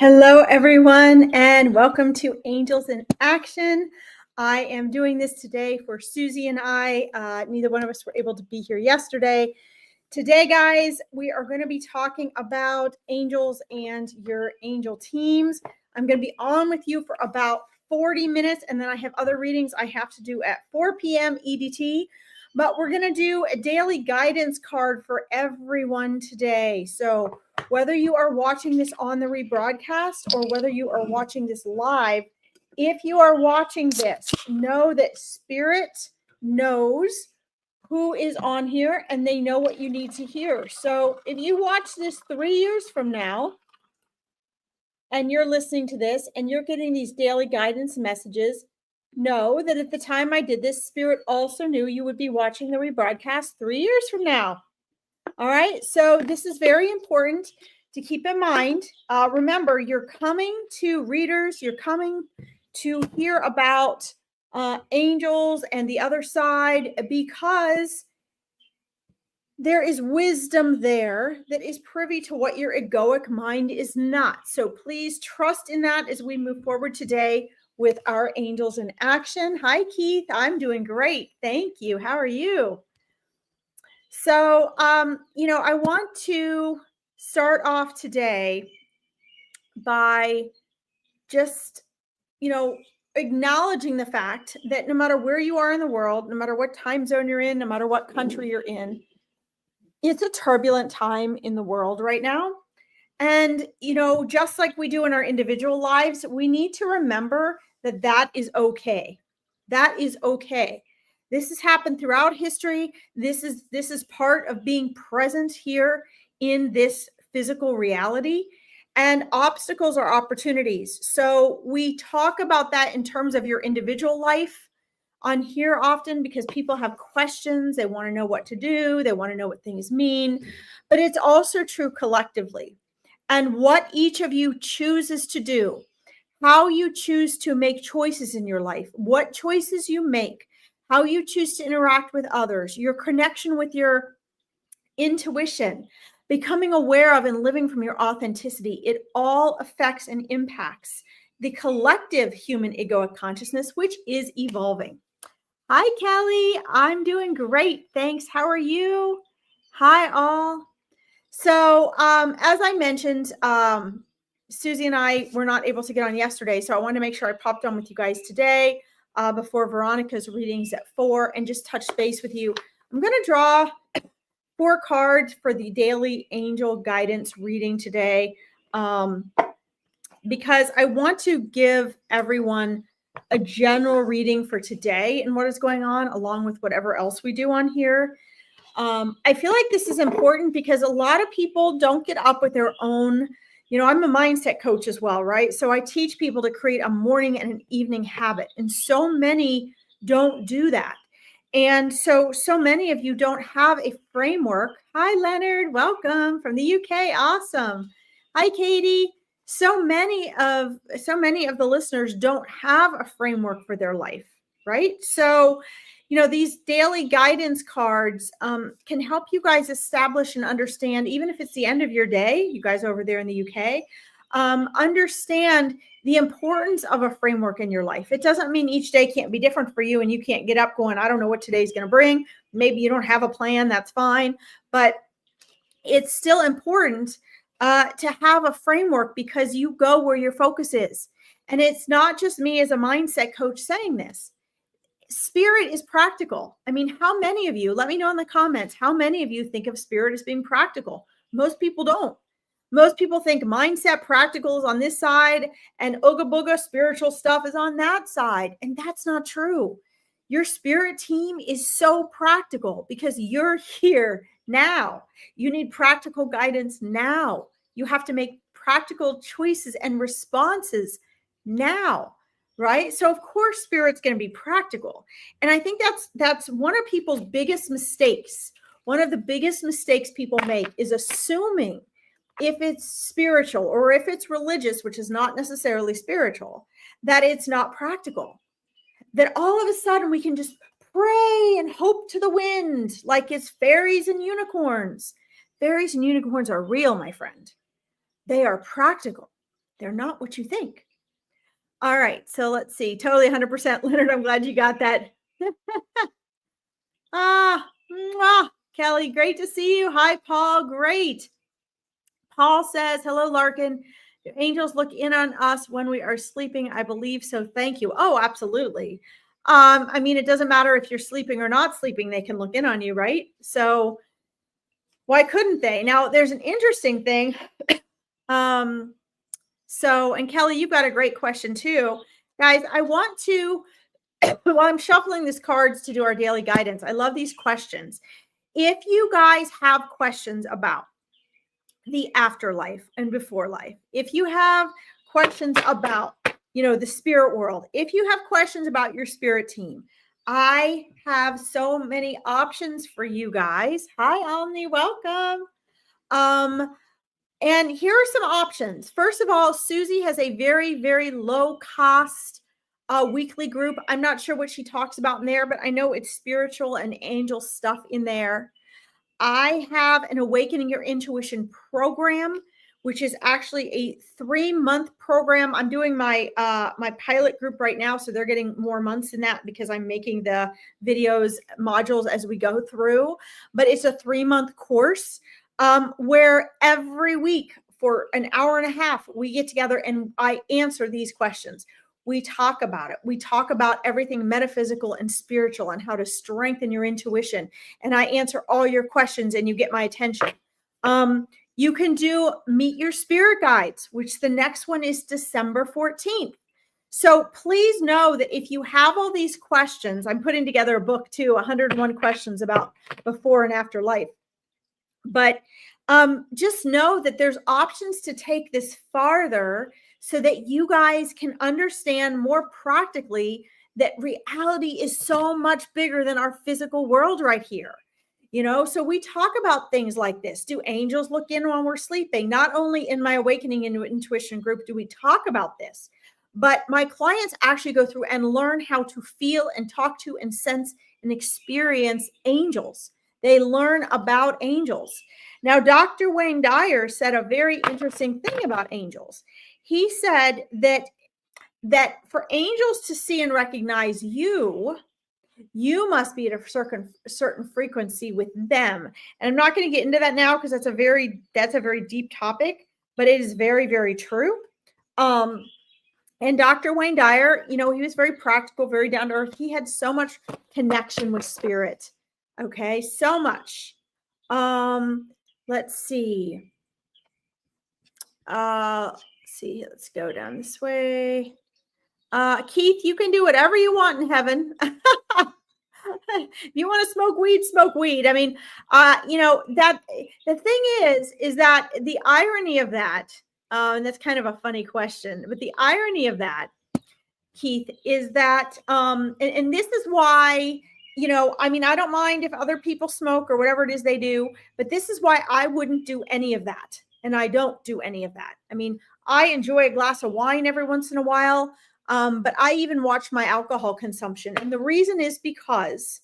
Hello, everyone, and welcome to Angels in Action. I am doing this today for Susie and I. Neither one of us were able to be here yesterday. Today, guys, we are going to be talking about angels and your angel teams. I'm going to be on with you for about 40 minutes, and then I have other readings I have to do at 4 p.m. EDT. But we're going to do a daily guidance card for everyone today. So whether you are watching this on the rebroadcast or whether you are watching this live, if you are watching this, know that Spirit knows who is on here and they know what you need to hear. So if you watch this 3 years from now and you're listening to this and you're getting these daily guidance messages, know that at the time I did this, Spirit also knew you would be watching the rebroadcast 3 years from now. All right, so this is very important to keep in mind. Remember, you're coming to readers, you're coming to hear about angels and the other side because there is wisdom there that is privy to what your egoic mind is not. So please trust in that as we move forward today with our angels in action. Hi, Keith. I'm doing great. Thank you. How are you? So, I want to start off today by just, acknowledging the fact that no matter where you are in the world, no matter what time zone you're in, no matter what country you're in, it's a turbulent time in the world right now. And, just like we do in our individual lives, we need to remember that that is okay. That is okay. This has happened throughout history. This is part of being present here in this physical reality. And obstacles are opportunities. So we talk about that in terms of your individual life on here often because people have questions. They want to know what to do. They want to know what things mean. But it's also true collectively. And what each of you chooses to do, how you choose to make choices in your life, what choices you make, how you choose to interact with others, your connection with your intuition, becoming aware of and living from your authenticity, it all affects and impacts the collective human egoic consciousness, which is evolving. Hi, Kelly. I'm doing great. Thanks. How are you? Hi, all. So, as I mentioned, Susie and I were not able to get on yesterday, so I wanted to make sure I popped on with you guys today before Veronica's readings at 4 and just touch base with you. I'm going to draw 4 cards for the daily angel guidance reading today because I want to give everyone a general reading for today and what is going on, along with whatever else we do on here. I feel like this is important because a lot of people don't get up with their own, I'm a mindset coach as well, right? So I teach people to create a morning and an evening habit. And so many don't do that. And so many of you don't have a framework. Hi, Leonard. Welcome from the UK. Awesome. Hi, Katie. So many of the listeners don't have a framework for their life, right? So, these daily guidance cards can help you guys establish and understand, even if it's the end of your day, you guys over there in the UK, understand the importance of a framework in your life. It doesn't mean each day can't be different for you and you can't get up going, I don't know what today's going to bring. Maybe you don't have a plan. That's fine. But it's still important to have a framework because you go where your focus is. And it's not just me as a mindset coach saying this. Spirit is practical. I mean, how many of you, let me know in the comments, how many of you think of spirit as being practical? Most people don't. Most people think mindset practical is on this side and ooga booga spiritual stuff is on that side. And that's not true. Your spirit team is so practical because you're here now. You need practical guidance now. You have to make practical choices and responses now. Right? So of course, spirit's going to be practical. And I think that's one of people's biggest mistakes. One of the biggest mistakes people make is assuming if it's spiritual or if it's religious, which is not necessarily spiritual, that it's not practical. That all of a sudden we can just pray and hope to the wind like it's fairies and unicorns. Fairies and unicorns are real, my friend. They are practical. They're not what you think. All right, so let's see. Totally 100% Leonard. I'm glad you got that. Mwah. Kelly, great to see you. Hi, Paul. Great. Paul says, hello, Larkin. Do angels look in on us when we are sleeping? I believe so. Thank you. Oh, absolutely. I mean, it doesn't matter if you're sleeping or not sleeping, they can look in on you, right? So why couldn't they? Now, there's an interesting thing. And Kelly, you've got a great question too. Guys, I want to, while I'm shuffling these cards to do our daily guidance, I love these questions. If you guys have questions about the afterlife and before life, if you have questions about, the spirit world, if you have questions about your spirit team, I have so many options for you guys. Hi, Omni, welcome. And here are some options. First of all, Susie has a very, very low cost weekly group. I'm not sure what she talks about in there, but I know it's spiritual and angel stuff in there. I have an Awakening Your Intuition program, which is actually a 3-month program. I'm doing my my pilot group right now, so they're getting more months in that because I'm making the videos modules as we go through. But it's a 3-month course where every week for an hour and a half, we get together and I answer these questions. We talk about it. We talk about everything metaphysical and spiritual and how to strengthen your intuition. And I answer all your questions and you get my attention. You can do Meet Your Spirit Guides, which the next one is December 14th. So please know that if you have all these questions, I'm putting together a book too, 101 questions about before and after life. But just know that there's options to take this farther so that you guys can understand more practically that reality is so much bigger than our physical world right here. So we talk about things like this. Do angels look in when we're sleeping? Not only in my Awakening into Intuition group do we talk about this, but my clients actually go through and learn how to feel and talk to and sense and experience angels. They learn about angels. Now, Dr. Wayne Dyer said a very interesting thing about angels. He said that for angels to see and recognize you must be at a certain frequency with them. And I'm not going to get into that now because that's a very deep topic, but it is very, very true. And Dr. Wayne Dyer, he was very practical, very down to earth. He had so much connection with spirit. Okay, so much. Let's see. Let's go down this way. Keith, you can do whatever you want in heaven. If you want to smoke weed. I mean, that the thing is that the irony of that, and that's kind of a funny question, but the irony of that, Keith, is that, and this is why, I don't mind if other people smoke or whatever it is they do, but this is why I wouldn't do any of that. And I don't do any of that. I mean, I enjoy a glass of wine every once in a while, but I even watch my alcohol consumption. And the reason is because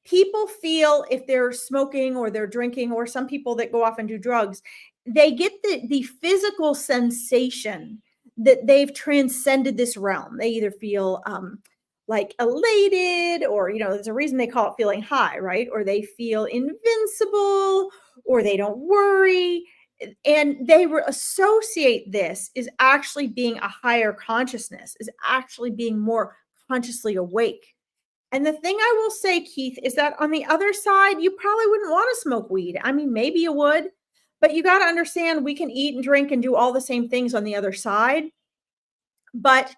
people feel if they're smoking or they're drinking, or some people that go off and do drugs, they get the physical sensation that they've transcended this realm. They either feel like elated, or, there's a reason they call it feeling high, right? Or they feel invincible, or they don't worry. And they associate this is actually being a higher consciousness, is actually being more consciously awake. And the thing I will say, Keith, is that on the other side, you probably wouldn't want to smoke weed. I mean, maybe you would, but you got to understand we can eat and drink and do all the same things on the other side. But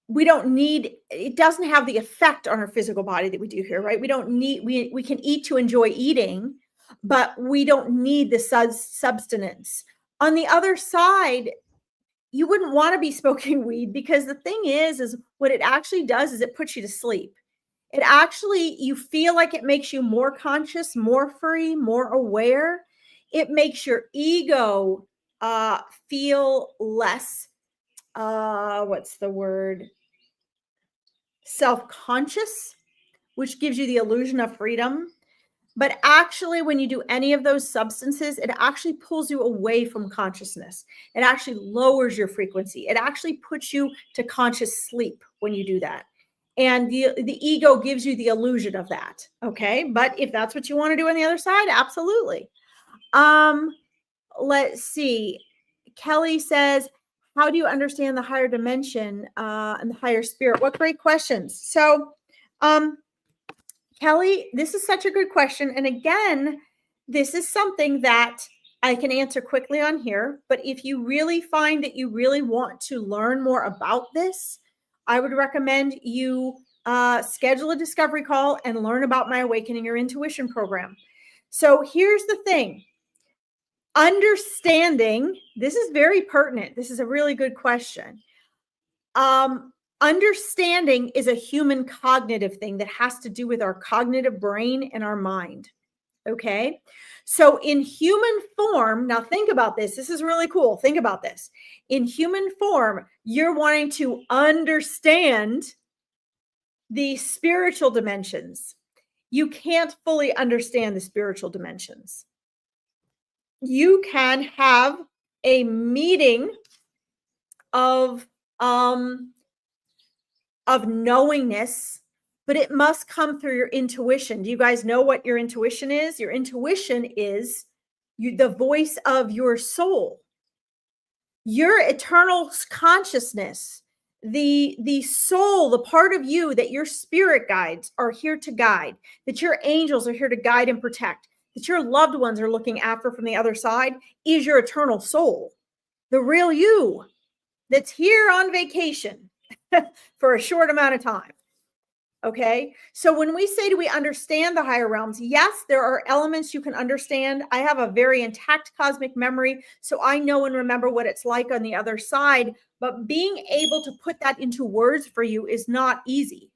we don't need, it doesn't have the effect on our physical body that we do here, right? We don't need, we can eat to enjoy eating, but we don't need the substance. On the other side, you wouldn't want to be smoking weed, because the thing is what it actually does is it puts you to sleep. It actually, you feel like it makes you more conscious, more free, more aware. It makes your ego feel less, what's the word? Self-conscious, which gives you the illusion of freedom. But actually, when you do any of those substances, it actually pulls you away from consciousness. It actually lowers your frequency. It actually puts you to conscious sleep when you do that. And the ego gives you the illusion of that. Okay. But if that's what you want to do on the other side, absolutely. Let's see. Kelly says, how do you understand the higher dimension and the higher spirit? What great questions. So, Kelly, this is such a good question. And again, this is something that I can answer quickly on here. But if you really find that you really want to learn more about this, I would recommend you schedule a discovery call and learn about my Awakening Your Intuition program. So here's the thing. Understanding, this is very pertinent. This is a really good question. Understanding is a human cognitive thing that has to do with our cognitive brain and our mind. Okay. So in human form, now think about this. This is really cool. Think about this. In human form, you're wanting to understand the spiritual dimensions. You can't fully understand the spiritual dimensions. You can have a meeting of knowingness, but it must come through your intuition. Do you guys know what your intuition is? Your intuition is the voice of your soul, your eternal consciousness, the soul, the part of you that your spirit guides are here to guide, that your angels are here to guide and protect, that your loved ones are looking after from the other side, is your eternal soul, the real you that's here on vacation for a short amount of time. Okay. So when we say, do we understand the higher realms? Yes, there are elements you can understand. I have a very intact cosmic memory, so I know and remember what it's like on the other side. But being able to put that into words for you is not easy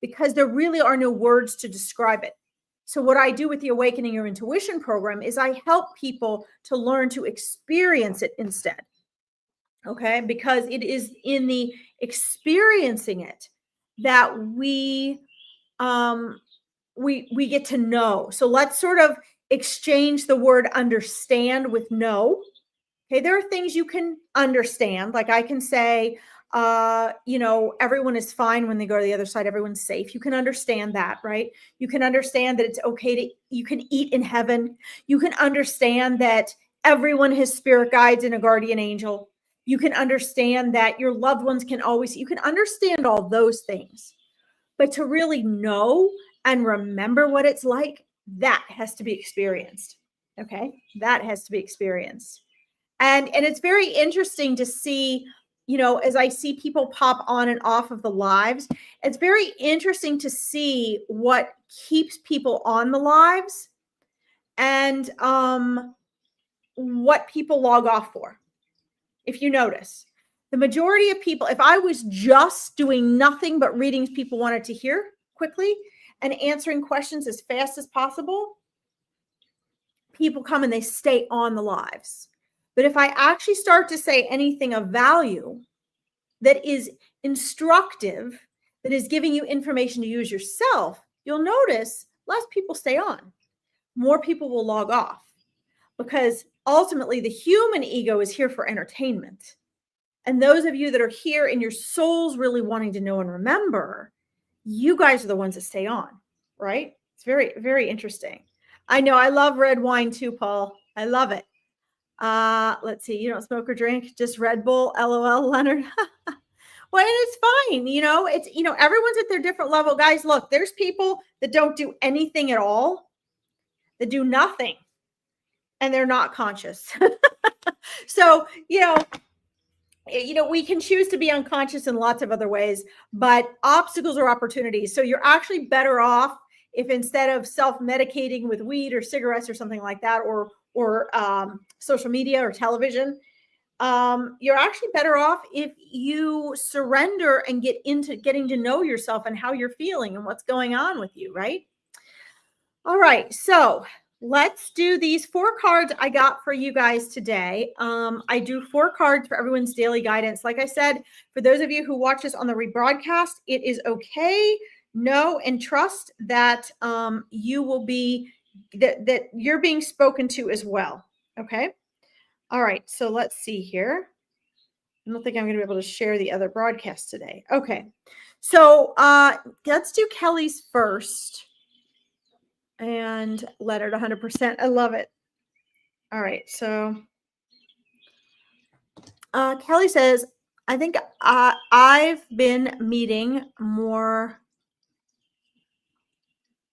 because there really are no words to describe it. So what I do with the Awakening Your Intuition program is I help people to learn to experience it instead. Okay. Because it is in the experiencing it that we get to know. So let's sort of exchange the word understand with know. Okay, there are things you can understand. Like I can say, everyone is fine when they go to the other side. Everyone's safe. You can understand that, right? You can understand that it's okay you can eat in heaven. You can understand that everyone has spirit guides and a guardian angel. You can understand that your loved ones you can understand all those things. But to really know and remember what it's like, that has to be experienced. Okay. That has to be experienced. And it's very interesting to see, as I see people pop on and off of the lives, it's very interesting to see what keeps people on the lives and what people log off for. If you notice, the majority of people, if I was just doing nothing but readings people wanted to hear quickly and answering questions as fast as possible, people come and they stay on the lives. But if I actually start to say anything of value that is instructive, that is giving you information to use yourself, you'll notice less people stay on. More people will log off because ultimately the human ego is here for entertainment. And those of you that are here and your soul's really wanting to know and remember, you guys are the ones that stay on, right? It's very, very interesting. I know. I love red wine too, Paul. I love it. Let's see. You don't smoke or drink, just Red Bull. LOL, Leonard. Well, and it's fine. Everyone's at their different level. Guys, look, there's people that don't do anything at all, that do nothing, and they're not conscious. So, we can choose to be unconscious in lots of other ways, but obstacles are opportunities. So you're actually better off if instead of self-medicating with weed or cigarettes or something like that, or social media or television, you're actually better off if you surrender and get into getting to know yourself and how you're feeling and what's going on with you, right? All right. So let's do these 4 cards I got for you guys today. I do 4 cards for everyone's daily guidance. Like I said, for those of you who watch this on the rebroadcast, it is okay. Know and trust that you will be that you're being spoken to as well. Okay. All right. So let's see here. I don't think I'm going to be able to share the other broadcast today. Okay. So let's do Kelly's first and let it 100%. I love it. All right. So Kelly says, I think I've been meeting more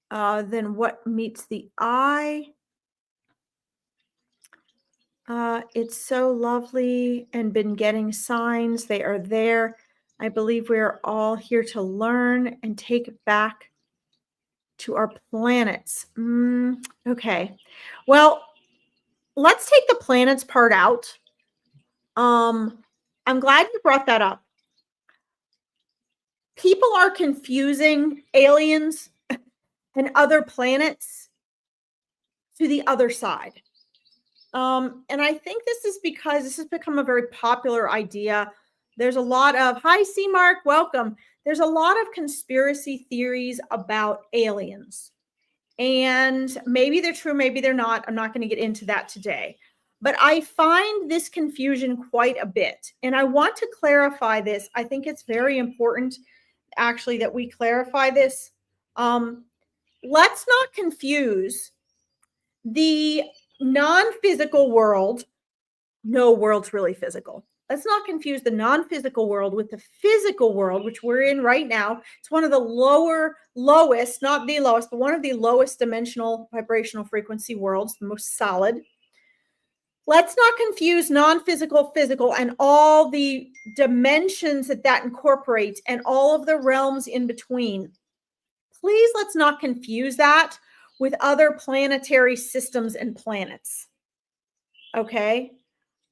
than what meets the eye. It's so lovely and been getting signs. They are there. I believe we are all here to learn and take back to our planets. Okay. Well, let's take the planets part out. I'm glad you brought that up. People are confusing aliens and other planets to the other side. And I think this is because this has become a very popular idea. There's a lot of, hi, C Mark, welcome. There's a lot of conspiracy theories about aliens. And maybe they're true, maybe they're not. I'm not going to get into that today. But I find this confusion quite a bit. And I want to clarify this. I think it's very important, actually, that we clarify this. Let's not confuse the non-physical world. No world's really physical. Let's not confuse the non-physical world with the physical world, which we're in right now. It's one of the lowest, not the lowest, but one of the lowest dimensional vibrational frequency worlds, the most solid. Let's not confuse non-physical, physical, and all the dimensions that incorporates and all of the realms in between. Please, let's not confuse that with other planetary systems and planets. Okay?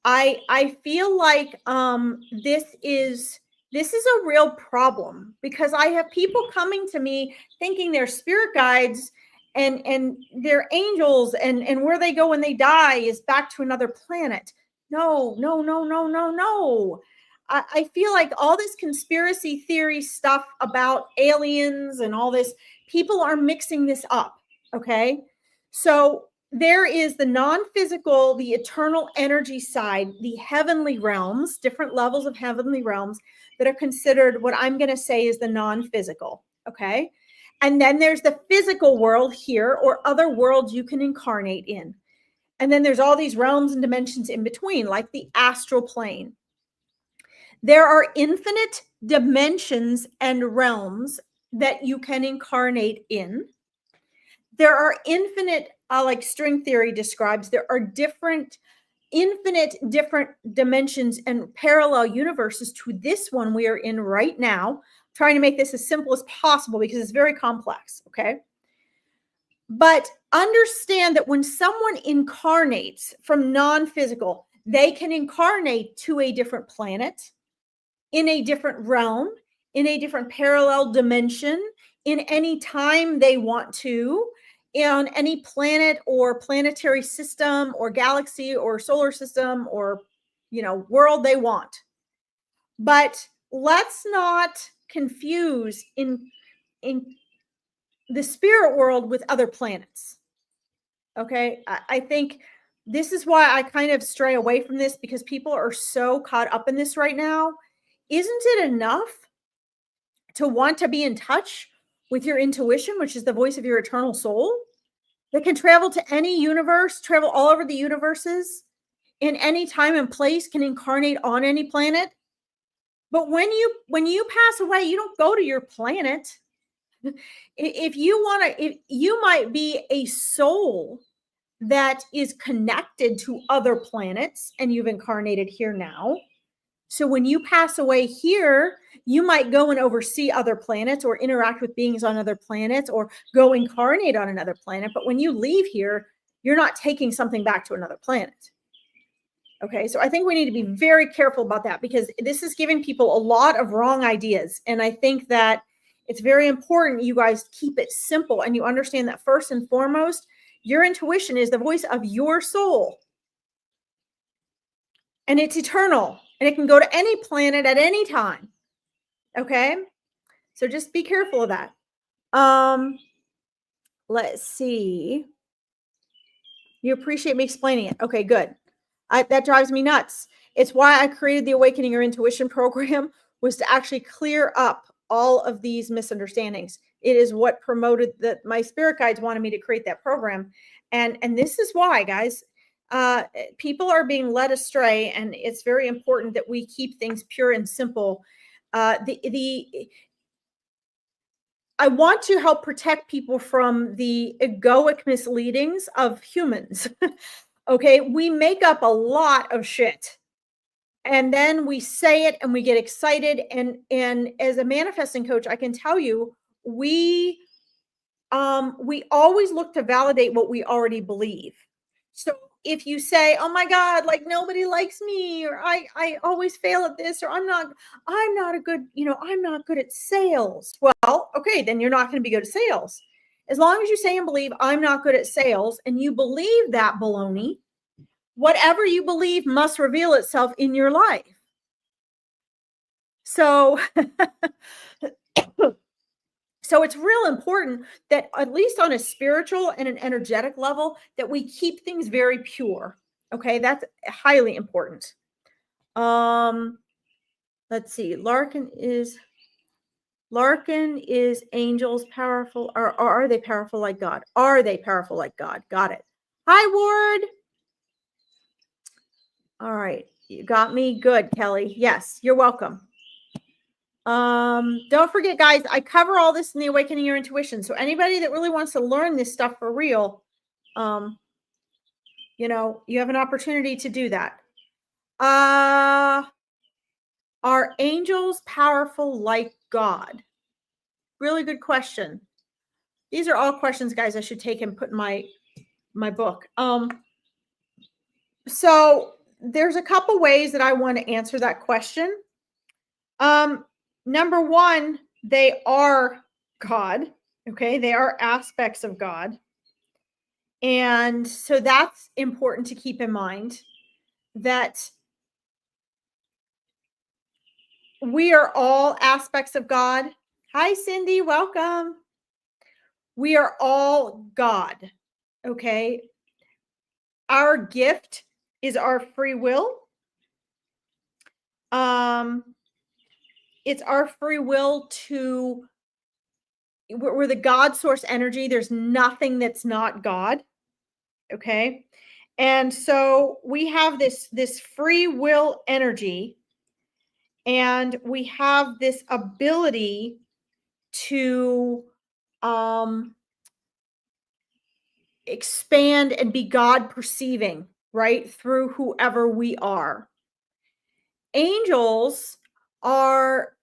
I feel like this is a real problem because I have people coming to me thinking they're spirit guides and they're angels and where they go when they die is back to another planet. No. I feel like all this conspiracy theory stuff about aliens and all this, people are mixing this up. Okay. So there is the non-physical, the eternal energy side, the heavenly realms, different levels of heavenly realms that are considered what I'm going to say is the non-physical. Okay. And then there's the physical world here or other worlds you can incarnate in. And then there's all these realms and dimensions in between, like the astral plane. There are infinite dimensions and realms that you can incarnate in. There are infinite, like string theory describes, there are infinite different dimensions and parallel universes to this one we are in right now. Trying to make this as simple as possible because it's very complex, okay? But understand that when someone incarnates from non-physical, they can incarnate to a different planet, in a different realm, in a different parallel dimension, in any time they want to, on any planet or planetary system or galaxy or solar system or, world they want. But let's not confuse in the spirit world with other planets. Okay. I think this is why I kind of stray away from this because people are so caught up in this right now. Isn't it enough to want to be in touch with your intuition, which is the voice of your eternal soul that can travel to any universe, travel all over the universes in any time and place, can incarnate on any planet? But when you pass away, you don't go to your planet. If you might be a soul that is connected to other planets and you've incarnated here now. So when you pass away here, you might go and oversee other planets or interact with beings on other planets or go incarnate on another planet. But when you leave here, you're not taking something back to another planet. Okay, so I think we need to be very careful about that because this is giving people a lot of wrong ideas. And I think that it's very important you guys keep it simple and you understand that first and foremost, your intuition is the voice of your soul. And it's eternal. And it can go to any planet at any time. Okay? So just be careful of that. Let's see. You appreciate me explaining it. Okay, good. That drives me nuts. It's why I created the Awakening Your Intuition program, was to actually clear up all of these misunderstandings. It is what promoted that. My spirit guides wanted me to create that program. And this is why, guys, people are being led astray, and it's very important that we keep things pure and simple. I want to help protect people from the egoic misleadings of humans. Okay, we make up a lot of shit, and then we say it and we get excited. And as a manifesting coach, I can tell you, we always look to validate what we already believe. So if you say, oh my God, like nobody likes me, or I always fail at this, or I'm not a good, I'm not good at sales. Well, okay, then you're not going to be good at sales. As long as you say and believe I'm not good at sales, and you believe that baloney, whatever you believe must reveal itself in your life. So So it's real important that, at least on a spiritual and an energetic level, that we keep things very pure. Okay, that's highly important. Let's see. Larkin is angels powerful, or are they powerful like God? Are they powerful like God? Got it. Hi, Ward. All right, you got me. Good, Kelly. Yes, you're welcome. Don't forget, guys, I cover all this in the Awakening Your Intuition. So anybody that really wants to learn this stuff for real, you have an opportunity to do that. Are angels powerful like God? Really good question. These are all questions, guys, I should take and put in my book. So there's a couple ways that I want to answer that question. Number one, they are God. Okay, they are aspects of God. And so that's important to keep in mind, that we are all aspects of God. Hi, Cindy, welcome. We are all God. Okay. Our gift is our free will. It's our free will we're the God source energy. There's nothing that's not God. Okay. And so we have this free will energy, and we have this ability to expand and be God perceiving, right, through whoever we are. Angels are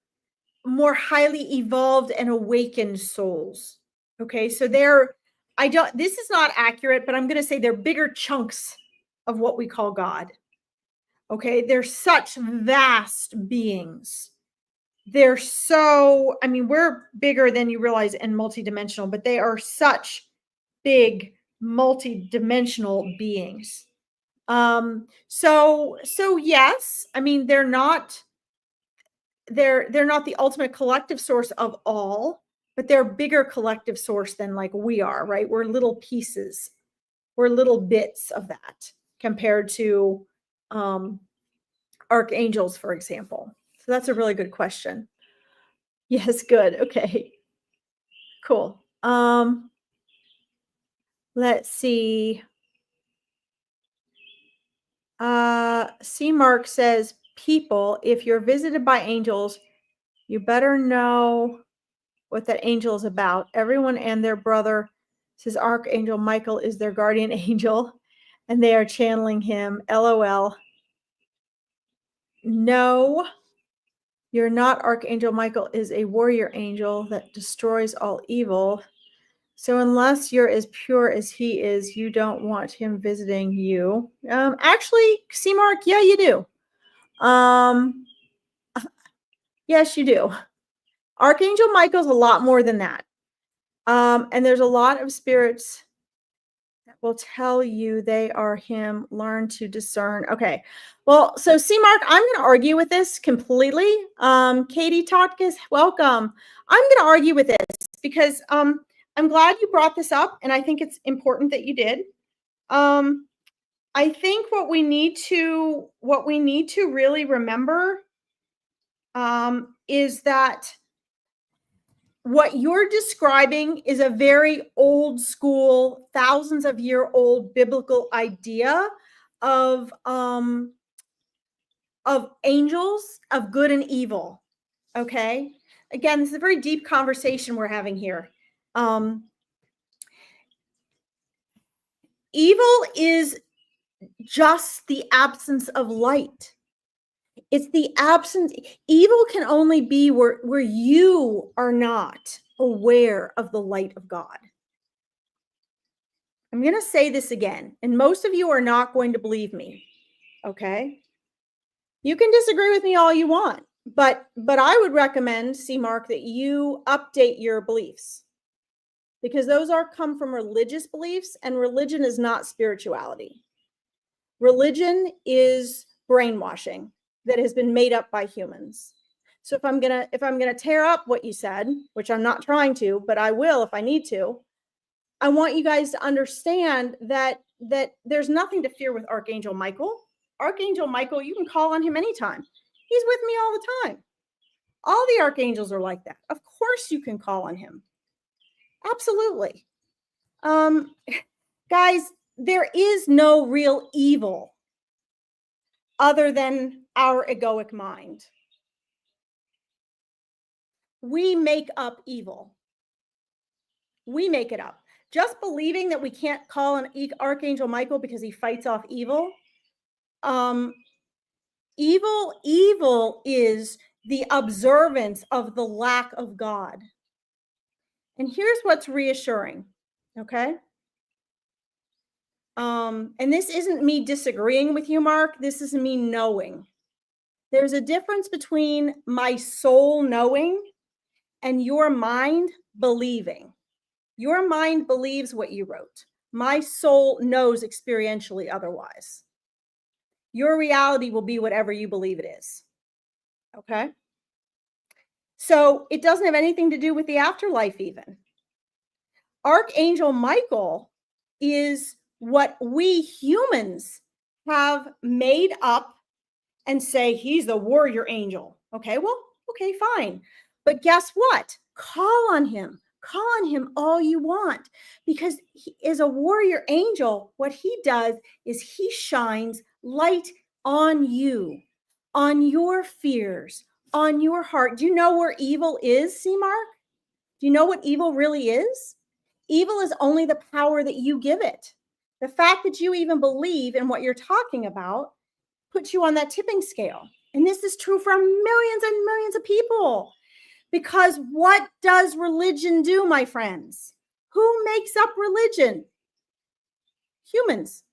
more highly evolved and awakened souls. Okay, so this is not accurate, but I'm going to say they're bigger chunks of what we call God. Okay, they're such vast beings. We're bigger than you realize and multidimensional, but they are such big multidimensional beings. So yes, they're not the ultimate collective source of all, but they're a bigger collective source than like we are, right? We're little pieces. We're little bits of that compared to archangels, for example. So that's a really good question. Yes, good. Okay. Cool. Let's see. C Mark says, people, if you're visited by angels, you better know what that angel is about. Everyone and their brother says Archangel Michael is their guardian angel, and they are channeling him. LOL. No, you're not. Archangel Michael is a warrior angel that destroys all evil. So unless you're as pure as he is, you don't want him visiting you. Actually, C Mark, yeah, you do. Yes, you do. Archangel Michael's a lot more than that. And there's a lot of spirits that will tell you they are him. Learn to discern. Okay. Well, so C Mark, I'm going to argue with this completely. Katie Totkus, welcome. I'm going to argue with this because I'm glad you brought this up, and I think it's important that you did. I think what we need to really remember is that what you're describing is a very old school, thousands of year old biblical idea of angels, of good and evil. Okay. Again, this is a very deep conversation we're having here. Evil is just the absence of light. It's the absence. Evil can only be where you are not aware of the light of God. I'm going to say this again, and most of you are not going to believe me. Okay. You can disagree with me all you want, but I would recommend, Mark, that you update your beliefs, because those come from religious beliefs, and religion is not spirituality. Religion is brainwashing that has been made up by humans. So if I'm gonna tear up what you said, which I'm not trying to, but I will if I need to, I want you guys to understand that there's nothing to fear with Archangel Michael. Archangel Michael, you can call on him anytime. He's with me all the time. All the archangels are like that. Of course you can call on him. Absolutely. Guys, there is no real evil other than our egoic mind. We make up evil. We make it up. Just believing that we can't call on Archangel Michael because he fights off evil. Evil is the observance of the lack of God. And here's what's reassuring, okay? And this isn't me disagreeing with you, Mark. This is me knowing. There's a difference between my soul knowing and your mind believing. Your mind believes what you wrote. My soul knows experientially otherwise. Your reality will be whatever you believe it is. Okay? So it doesn't have anything to do with the afterlife even. Archangel Michael is what we humans have made up and say he's the warrior angel. Okay, well, okay, fine. But guess what? Call on him all you want, because he is a warrior angel. What he does is he shines light on you, on your fears, on your heart. Do you know where evil is, Mark? Do you know what evil really is? Evil is only the power that you give it. The fact that you even believe in what you're talking about puts you on that tipping scale. And this is true for millions and millions of people. Because what does religion do, my friends? Who makes up religion? Humans.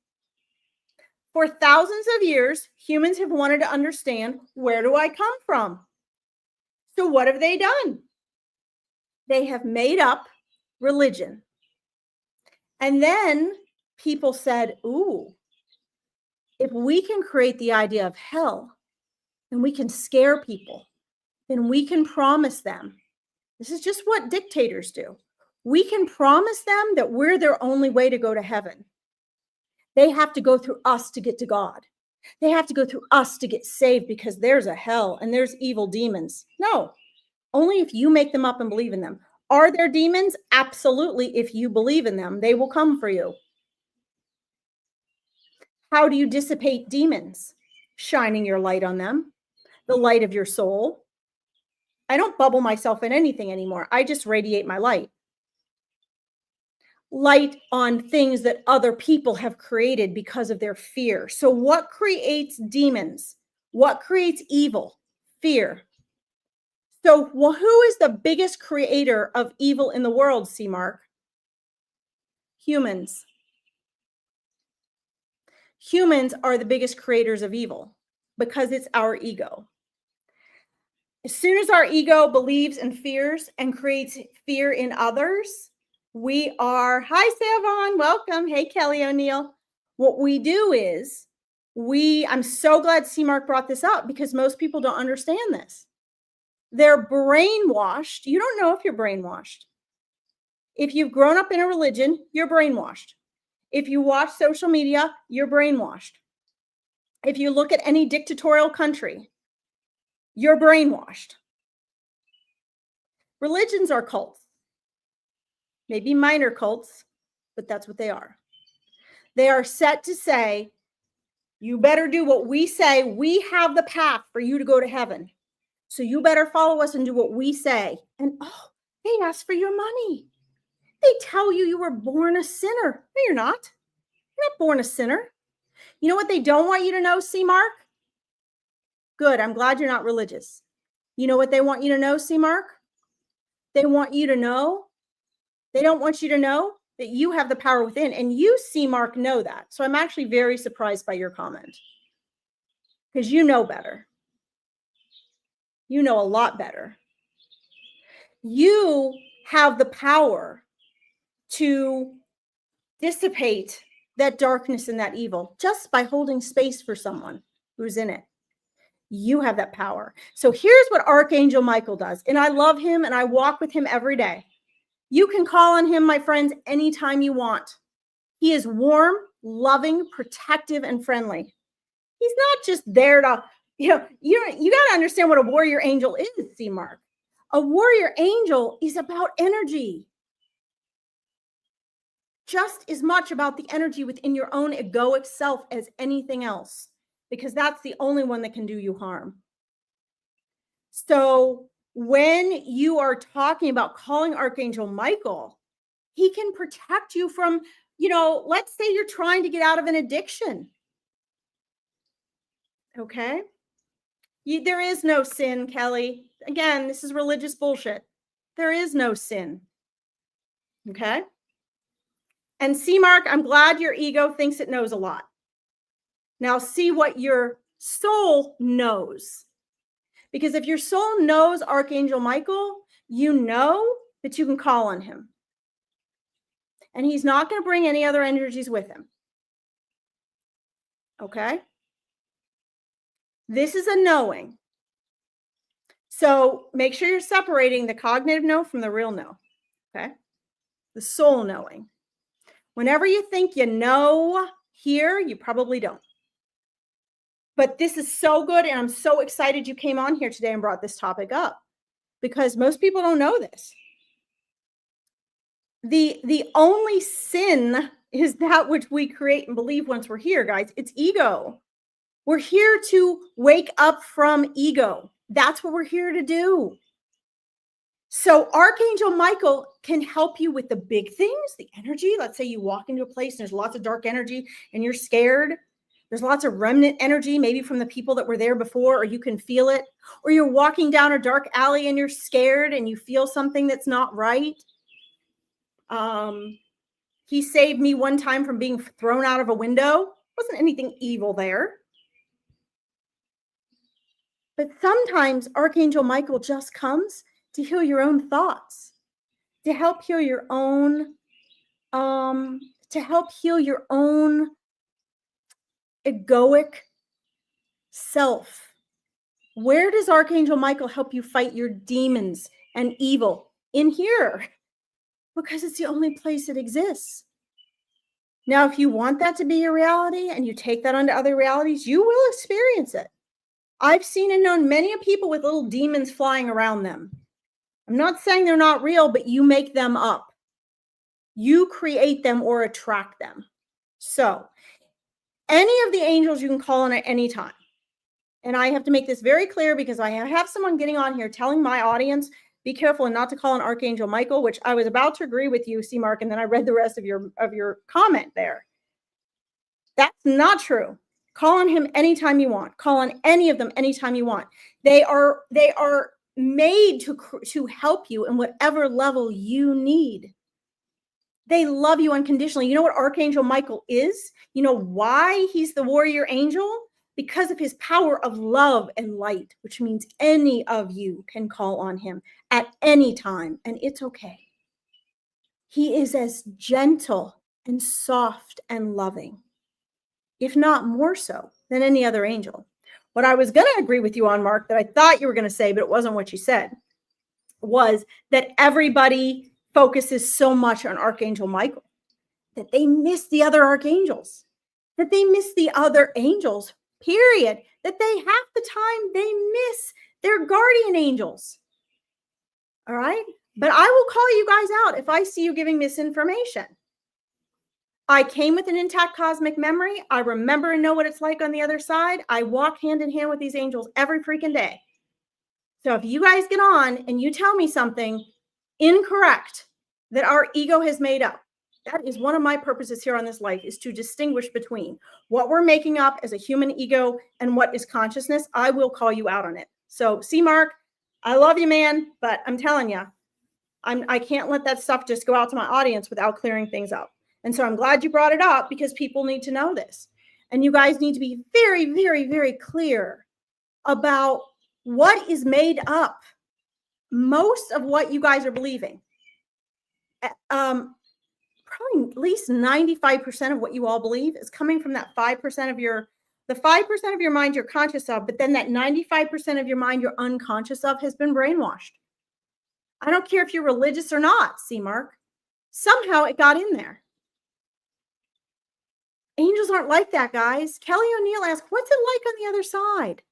For thousands of years, humans have wanted to understand, where do I come from? So what have they done? They have made up religion. And then people said, ooh, if we can create the idea of hell and we can scare people, then we can promise them. This is just what dictators do. We can promise them that we're their only way to go to heaven. They have to go through us to get to God. They have to go through us to get saved, because there's a hell and there's evil demons. No, only if you make them up and believe in them. Are there demons? Absolutely. If you believe in them, they will come for you. How do you dissipate demons? Shining your light on them, the light of your soul. I don't bubble myself in anything anymore. I just radiate my light. Light on things that other people have created because of their fear. So what creates demons? What creates evil? Fear. So who is the biggest creator of evil in the world, Mark? Humans. Humans are the biggest creators of evil because it's our ego. As soon as our ego believes and fears and creates fear in others, we are, hi, Savon, welcome. Hey, Kelly O'Neill. What we do is I'm so glad Mark brought this up, because most people don't understand this. They're brainwashed. You don't know if you're brainwashed. If you've grown up in a religion, you're brainwashed. If you watch social media, you're brainwashed. If you look at any dictatorial country, you're brainwashed. Religions are cults. Maybe minor cults, but that's what they are. They are set to say, you better do what we say. We have the path for you to go to heaven. So you better follow us and do what we say. And they ask for your money. They tell you were born a sinner. No, you're not. You're not born a sinner. You know what they don't want you to know, C. Mark? Good. I'm glad you're not religious. You know what they want you to know, C. Mark? They want you to know. They don't want you to know that you have the power within. And you, C. Mark, know that. So I'm actually very surprised by your comment. Because you know better. You know a lot better. You have the power to dissipate that darkness and that evil just by holding space for someone who's in it. You have that power. So here's what Archangel Michael does. And I love him and I walk with him every day. You can call on him, my friends, anytime you want. He is warm, loving, protective, and friendly. He's not just there to, you got to understand what a warrior angel is, C. Mark. A warrior angel is about energy. Just as much about the energy within your own egoic self as anything else, because that's the only one that can do you harm. So when you are talking about calling Archangel Michael, he can protect you from, let's say you're trying to get out of an addiction. Okay? There is no sin, Kelly. Again, this is religious bullshit. There is no sin. Okay? And C. Mark, I'm glad your ego thinks it knows a lot. Now see what your soul knows. Because if your soul knows Archangel Michael, you know that you can call on him. And he's not going to bring any other energies with him. Okay? This is a knowing. So make sure you're separating the cognitive know from the real know. Okay? The soul knowing. Whenever you think you know here, you probably don't. But this is so good, and I'm so excited you came on here today and brought this topic up, because most people don't know this. The only sin is that which we create and believe once we're here, guys. It's ego. We're here to wake up from ego. That's what we're here to do. So Archangel Michael can help you with the big things, the energy. Let's say you walk into a place and there's lots of dark energy and you're scared. There's lots of remnant energy, maybe from the people that were there before, or you can feel it. Or you're walking down a dark alley and you're scared and you feel something that's not right. He saved me one time from being thrown out of a window. Wasn't anything evil there. But sometimes Archangel Michael just comes to heal your own thoughts, to help heal your own, egoic self. Where does Archangel Michael help you fight your demons and evil? In here, because it's the only place it exists. Now, if you want that to be your reality and you take that onto other realities, you will experience it. I've seen and known many people with little demons flying around them. I'm not saying they're not real, but you make them up. You create them or attract them. So any of the angels you can call on at any time. And I have to make this very clear because I have someone getting on here telling my audience, be careful and not to call on Archangel Michael, which I was about to agree with you, C. Mark, and then I read the rest of your comment there. That's not true. Call on him anytime you want. Call on any of them anytime you want. They are made to help you in whatever level you need. They love you unconditionally. You know what Archangel Michael is? You know why he's the warrior angel? Because of his power of love and light, which means any of you can call on him at any time, and it's okay. He is as gentle and soft and loving, if not more so, than any other angel. What I was going to agree with you on, Mark, that I thought you were going to say, but it wasn't what you said, was that everybody focuses so much on Archangel Michael. that they miss the other archangels, that they miss the other angels, period, that they half the time they miss their guardian angels. All right. But I will call you guys out if I see you giving misinformation. I came with an intact cosmic memory. I remember and know what it's like on the other side. I walk hand in hand with these angels every freaking day. So if you guys get on and you tell me something incorrect that our ego has made up, that is one of my purposes here on this life, is to distinguish between what we're making up as a human ego and what is consciousness. I will call you out on it. So, see, Mark, I love you, man, but I'm telling you, I can't let that stuff just go out to my audience without clearing things up. And so I'm glad you brought it up, because people need to know this. And you guys need to be very, very, very clear about what is made up. Most of what you guys are believing, probably at least 95% of what you all believe is coming from that 5% of the 5% of your mind you're conscious of, but then that 95% of your mind you're unconscious of has been brainwashed. I don't care if you're religious or not, see, Mark. Somehow it got in there. Angels aren't like that, guys. Kelly O'Neill asked, what's it like on the other side?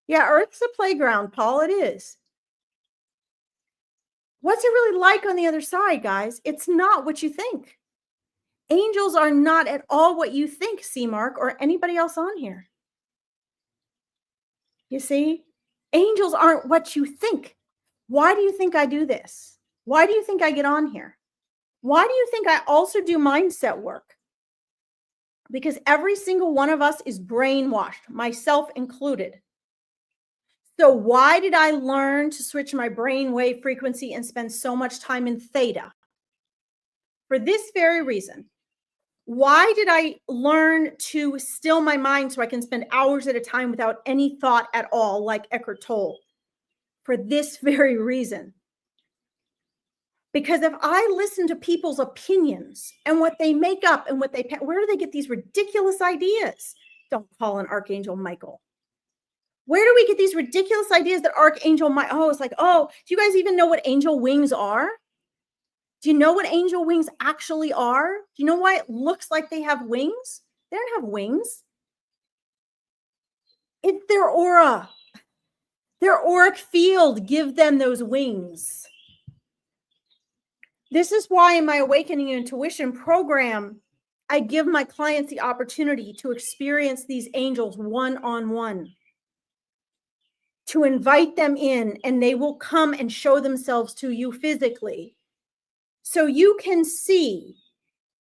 Yeah, Earth's a playground, Paul. It is. What's it really like on the other side, guys? It's not what you think. Angels are not at all what you think, C. Mark, or anybody else on here. You see, angels aren't what you think. Why do you think I do this? Why do you think I get on here? Why do you think I also do mindset work? Because every single one of us is brainwashed, myself included. So why did I learn to switch my brain wave frequency and spend so much time in theta? For this very reason. Why did I learn to still my mind so I can spend hours at a time without any thought at all, like Eckhart Tolle? For this very reason. Because if I listen to people's opinions and what they make up and what where do they get these ridiculous ideas? Don't call an Archangel Michael. Where do we get these ridiculous ideas that Archangel Michael, it's like, oh, do you guys even know what angel wings are? Do you know what angel wings actually are? Do you know why it looks like they have wings? They don't have wings. It's their aura. Their auric field give them those wings. This is why in my Awakening Intuition program, I give my clients the opportunity to experience these angels one-on-one, to invite them in, and they will come and show themselves to you physically. So you can see.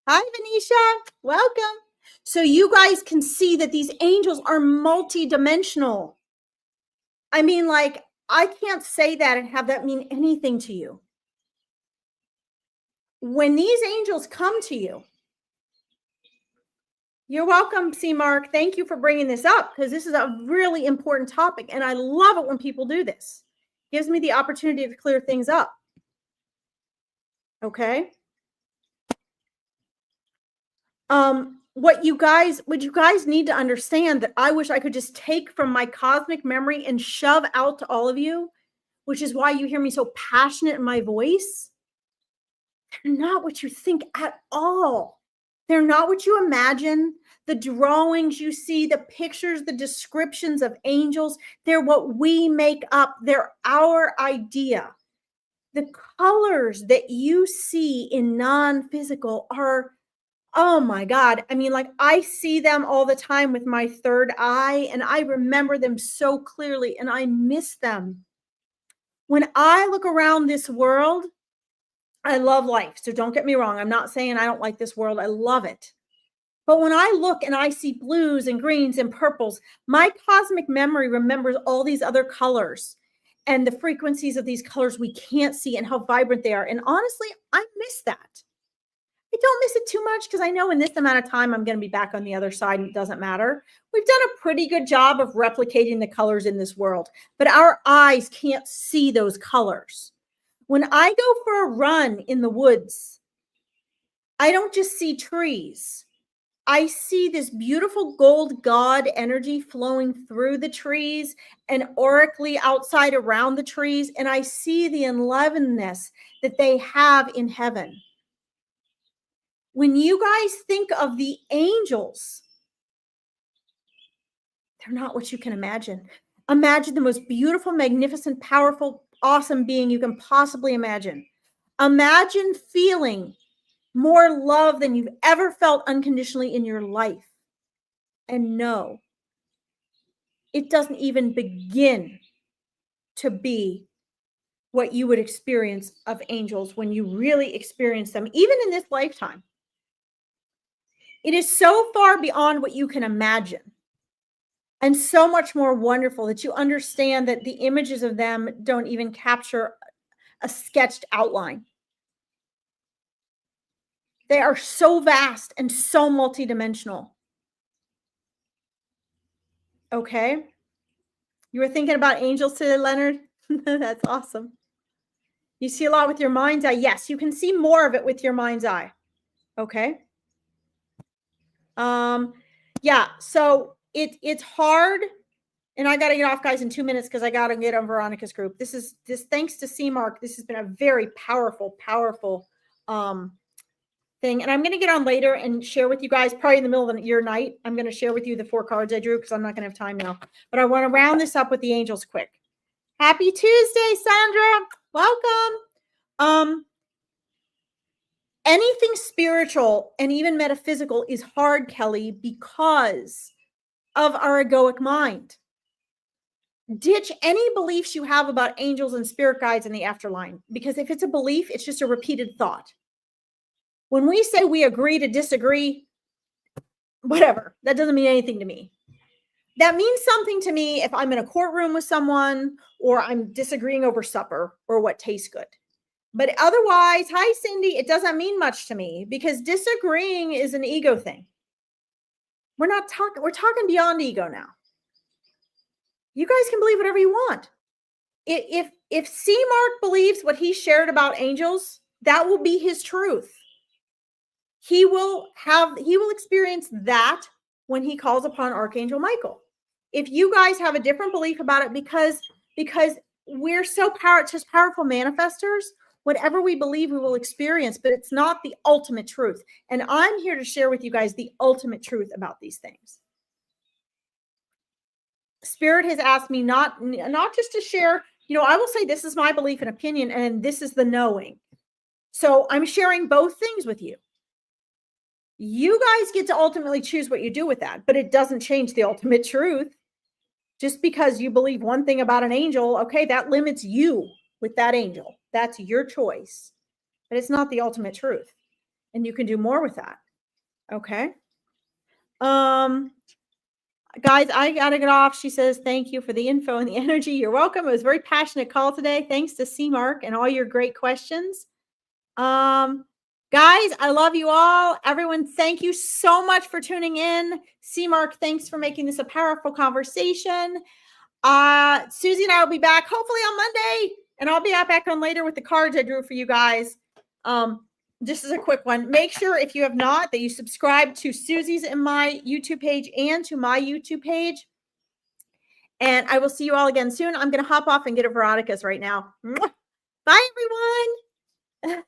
Hi, Venetia. Welcome. So you guys can see that these angels are multidimensional. I mean, like, I can't say that and have that mean anything to you. When these angels come to you, you're welcome, C. Mark. Thank you for bringing this up, because this is a really important topic, and I love it when people do this. It gives me the opportunity to clear things up. Okay. What you guys need to understand, that I wish I could just take from my cosmic memory and shove out to all of you, which is why you hear me so passionate in my voice. They're not what you think at all. They're not what you imagine. The drawings you see, the pictures, the descriptions of angels, they're what we make up. They're our idea. The colors that you see in non-physical are, oh my God. I mean, like, I see them all the time with my third eye, and I remember them so clearly, and I miss them. When I look around this world, I love life. So don't get me wrong. I'm not saying I don't like this world. I love it. But when I look and I see blues and greens and purples, my cosmic memory remembers all these other colors and the frequencies of these colors we can't see and how vibrant they are. And honestly, I miss that. I don't miss it too much, because I know in this amount of time, I'm going to be back on the other side, and it doesn't matter. We've done a pretty good job of replicating the colors in this world, but our eyes can't see those colors. When I go for a run in the woods, I don't just see trees. I see this beautiful gold God energy flowing through the trees and aurically outside around the trees. And I see the enlivenedness that they have in heaven. When you guys think of the angels, they're not what you can imagine. Imagine the most beautiful, magnificent, powerful, awesome being you can possibly imagine. Imagine feeling more love than you've ever felt unconditionally in your life. And no, it doesn't even begin to be what you would experience of angels when you really experience them, even in this lifetime. It is so far beyond what you can imagine and so much more wonderful that you understand that the images of them don't even capture a sketched outline. They are so vast and so multidimensional. Okay. You were thinking about angels today, Leonard? That's awesome. You see a lot with your mind's eye. Yes, you can see more of it with your mind's eye. Okay. Yeah, so it's hard, and I got to get off, guys, in 2 minutes because I got to get on Veronica's group. This thanks to C-Mark, this has been a very powerful thing. And I'm going to get on later and share with you guys, probably in the middle of your night. I'm going to share with you the 4 cards I drew because I'm not going to have time now. But I want to round this up with the angels quick. Happy Tuesday, Sandra. Welcome. Anything spiritual and even metaphysical is hard, Kelly, because of our egoic mind. Ditch any beliefs you have about angels and spirit guides in the afterlife, because if it's a belief, it's just a repeated thought. When we say we agree to disagree, whatever, that doesn't mean anything to me. That means something to me if I'm in a courtroom with someone or I'm disagreeing over supper or what tastes good. But otherwise, hi, Cindy, it doesn't mean much to me because disagreeing is an ego thing. We're talking beyond ego now. You guys can believe whatever you want. If C-Mark believes what he shared about angels, that will be his truth. He will experience that when he calls upon Archangel Michael. If you guys have a different belief about it, because we're so powerful manifestors, whatever we believe we will experience, but it's not the ultimate truth. And I'm here to share with you guys the ultimate truth about these things. Spirit has asked me not just to share, I will say this is my belief and opinion, and this is the knowing. So I'm sharing both things with you. You guys get to ultimately choose what you do with that, but it doesn't change the ultimate truth. Just because you believe one thing about an angel, okay, that limits you with that angel. That's your choice, but it's not the ultimate truth. And you can do more with that. Okay. Guys, I got to get off. She says, thank you for the info and the energy. You're welcome. It was a very passionate call today. Thanks to C-Mark and all your great questions. Guys, I love you all. Everyone, thank you so much for tuning in. C-Mark, thanks for making this a powerful conversation. Susie and I will be back hopefully on Monday, and I'll be back on later with the cards I drew for you guys. This is a quick one. Make sure if you have not that you subscribe to Susie's and my YouTube page and to my YouTube page. And I will see you all again soon. I'm going to hop off and get a Veronica's right now. Bye, everyone.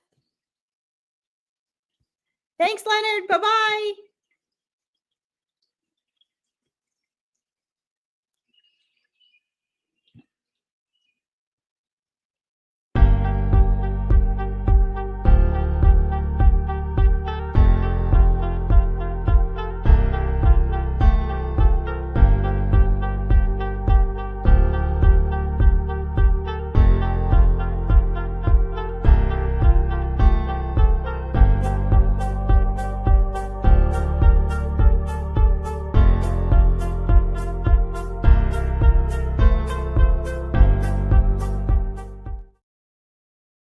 Thanks, Leonard. Bye-bye.